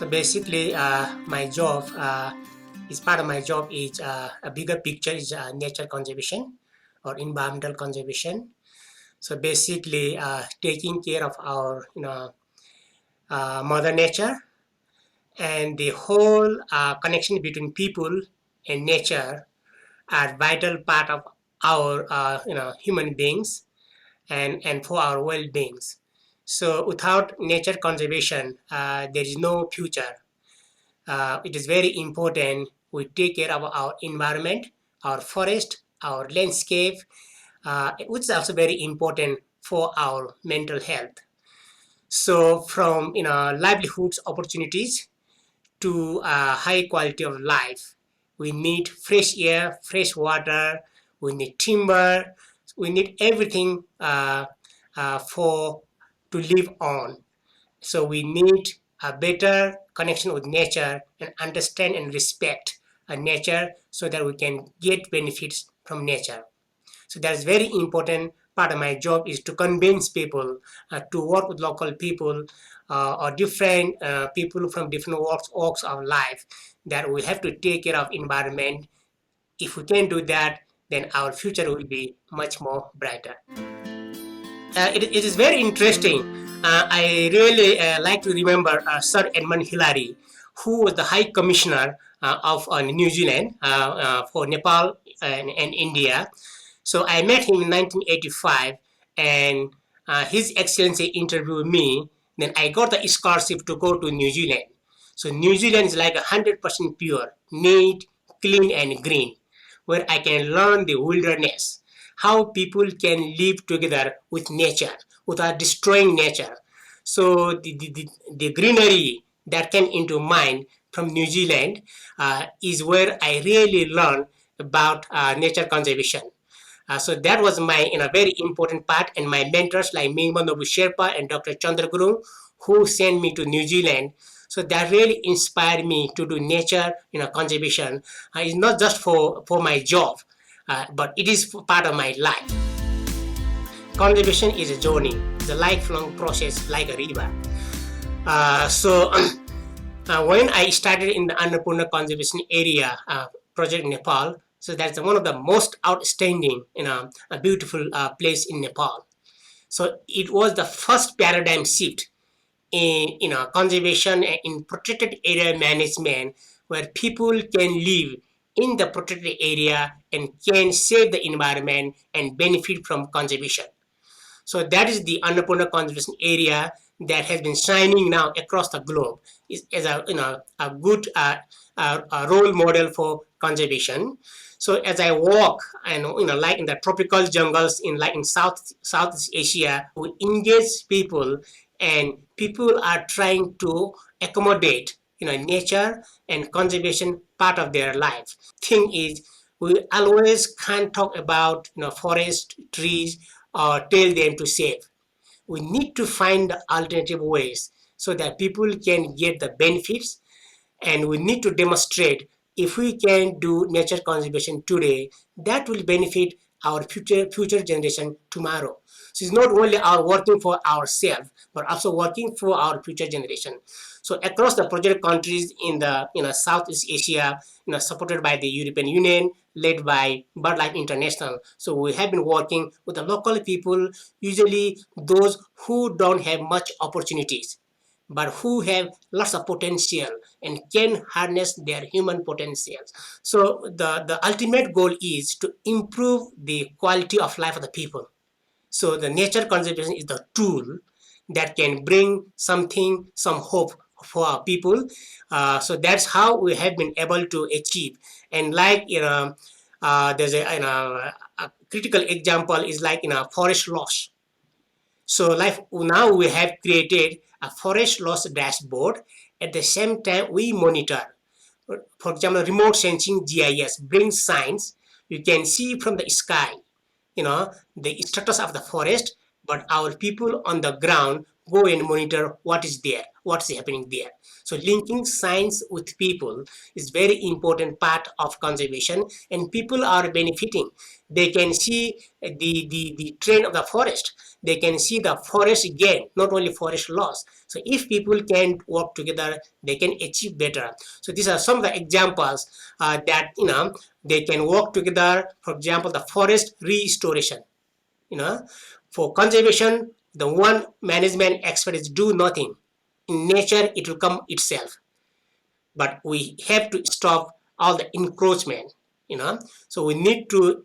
So basically, my job is part of my job is a bigger picture is nature conservation or environmental conservation. So basically, taking care of our mother nature and the whole connection between people and nature are vital part of our human beings and for our well-beings. So without nature conservation, there is no future. It is very important we take care of our environment, our forest, our landscape, which is also very important for our mental health. So from livelihoods opportunities to high quality of life, we need fresh air, fresh water, we need timber, we need everything for to live on. So we need a better connection with nature and understand and respect nature so that we can get benefits from nature. So that's very important. Part of my job is to convince people to work with local people or different people from different walks of life that we have to take care of environment. If we can do that, then our future will be much more brighter. It is very interesting. I really like to remember Sir Edmund Hillary, who was the High Commissioner of New Zealand for Nepal and India. So I met him in 1985, and His Excellency interviewed me. Then I got the scholarship to go to New Zealand. So New Zealand is like 100% pure, neat, clean, and green, where I can learn the wilderness, how people can live together with nature without destroying nature. So the greenery that came into mind from New Zealand is where I really learned about nature conservation. So that was my very important part, and my mentors like Mingma Nobu Sherpa and Dr. Chandra Gurung, who sent me to New Zealand. So that really inspired me to do nature conservation. It's not just for my job, but it is part of my life. Conservation is a journey, it's a lifelong process like a river. When I started in the Annapurna Conservation Area project in Nepal, so that's one of the most outstanding, a beautiful place in Nepal. So it was the first paradigm shift in conservation and in protected area management, where people can live in the protected area and can save the environment and benefit from conservation. So that is the Annapurna Conservation Area that has been shining now across the globe as a good role model for conservation. So as I walk and like in the tropical jungles in Southeast Asia, we engage people, and people are trying to accommodate nature and conservation part of their life. Thing is, we always can't talk about forest, trees, or tell them to save. We need to find alternative ways so that people can get the benefits, and we need to demonstrate if we can do nature conservation today, that will benefit our future generation tomorrow. So it's not only our working for ourselves, but also working for our future generation. So across the project countries in the Southeast Asia, supported by the European Union, led by Birdlife International. So we have been working with the local people, usually those who don't have much opportunities, but who have lots of potential and can harness their human potentials. So the ultimate goal is to improve the quality of life of the people. So the nature conservation is the tool that can bring some hope for our people. So that's how we have been able to achieve. And like there's a critical example is like forest loss. So like now we have created a forest loss dashboard. At the same time, we monitor. For example, remote sensing GIS brings signs. You can see from the sky, the status of the forest, but our people on the ground go and monitor what is there, what's happening there. So linking science with people is very important part of conservation, and people are benefiting. They can see the trend of the forest. they can see the forest gain, not only forest loss. So if people can work together, they can achieve better. So these are some of the examples that they can work together. For example, the forest restoration. For conservation, the one management expert is do nothing. In nature, it will come itself, but we have to stop all the encroachment. So we need to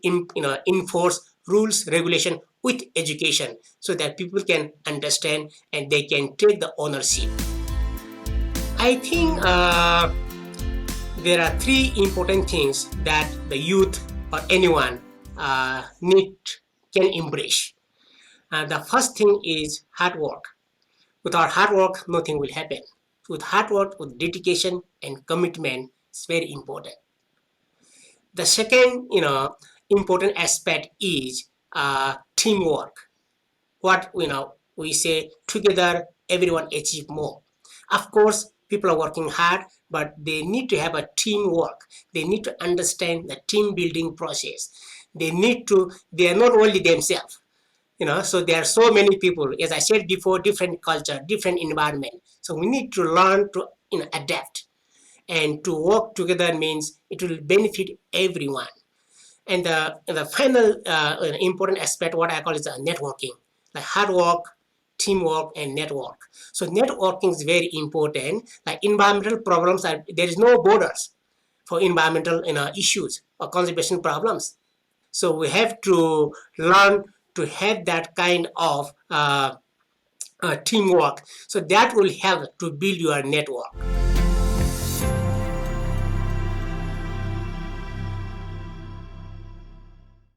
enforce rules regulation with education, so that people can understand and they can take the ownership. I think there are three important things that the youth or anyone need can embrace. The first thing is hard work. Without hard work, nothing will happen. With hard work, with dedication and commitment, it's very important. The second, important aspect is teamwork. What we say, together, everyone achieve more. Of course, people are working hard, but they need to have a teamwork. They need to understand the team building process. They are not only themselves. So there are so many people, as I said before, different culture, different environment. So we need to learn to adapt, and to work together means it will benefit everyone. And the final important aspect, what I call is networking, like hard work, teamwork, and network. So networking is very important. Like environmental problems, there is no borders for environmental issues or conservation problems. So we have to learn to have that kind of teamwork. So that will help to build your network.